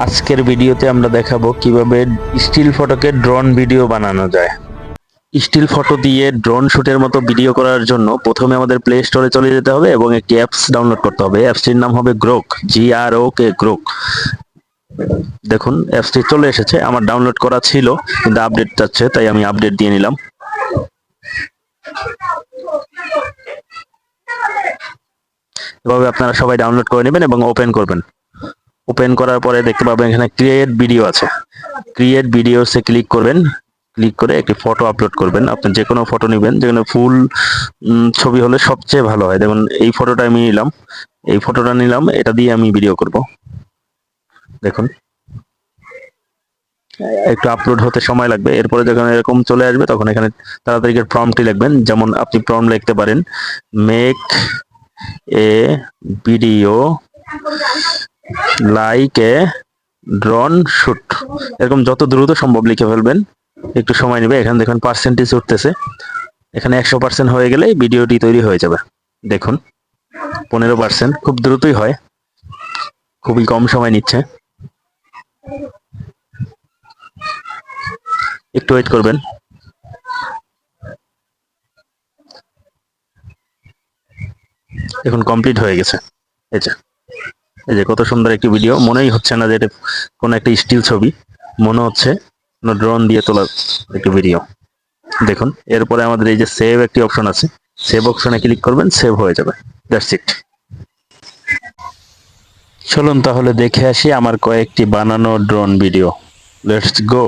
আজকের ভিডিওতে আমরা দেখাবো কিভাবে স্টিল ফটোকে ড্রোন ভিডিও বানানো যায়। স্টিল ফটো দিয়ে ড্রোন শুটের মতো ভিডিও করার জন্য প্রথমে আমাদের প্লে স্টোরে চলে যেতে হবে এবং একটি অ্যাপস ডাউনলোড করতে হবে। অ্যাপসটির নাম হবে গ্রোক, GROK, গ্রোক। দেখুন অ্যাপসটি চলে এসেছে। আমার ডাউনলোড করা ছিল কিন্তু আপডেট চাচ্ছে, তাই আমি আপডেট দিয়ে নিলাম। এভাবে আপনারা সবাই ডাউনলোড করে নেবেন এবং ওপেন করবেন। ওপেন করার পরে দেখতে পাবেন এখানে ক্রিয়েট ভিডিও আছে। ক্রিয়েট ভিডিওসে ক্লিক করবেন। ক্লিক করে একটি ফটো আপলোড করবেন। আপনি যে কোনো ফটো নেবেন, যেখানে ফুল ছবি হলে সবচেয়ে ভালো হয়। দেখুন এই ফটোটা আমি নিলাম, এই ফটোটা নিলাম, এটা দিয়ে আমি ভিডিও করব। দেখুন একটু আপলোড হতে সময় লাগবে। এরপরে যখন এরকম চলে আসবে তখন এখানে তাড়াতাড়ি প্রম্পটটি লিখবেন। যেমন আপনি প্রম্পট লিখতে পারেন make a video like a drone shoot, এরকম যত দ্রুত সম্ভব লিখে ফেলবেন। একটু সময় নেবে। এখানে দেখুন পার্সেন্টেজ উঠতেছে, এখানে 100% হয়ে গেলে ভিডিওটি তৈরি হয়ে যাবে। দেখুন 15%, খুব দ্রুতই হয়, খুবই কম সময় নিচ্ছে। একটু ওয়েট করবেন। এখন কমপ্লিট হয়ে গেছে। এই যে এই যে কত সুন্দর একটি ভিডিও। মনেই হচ্ছে না যে এটা কোনো একটা স্টিল ছবি, মনে হচ্ছে কোনো ড্রোন দিয়ে তোলা একটি ভিডিও। দেখুন এরপরে আমাদের এই যে সেভ একটি অপশন আছে, সেভ অপশনে ক্লিক করবেন, সেভ হয়ে যাবে। That's it. চলুন তাহলে দেখে আসি আমার কয়েকটি বানানো ড্রোন ভিডিও। Let's go.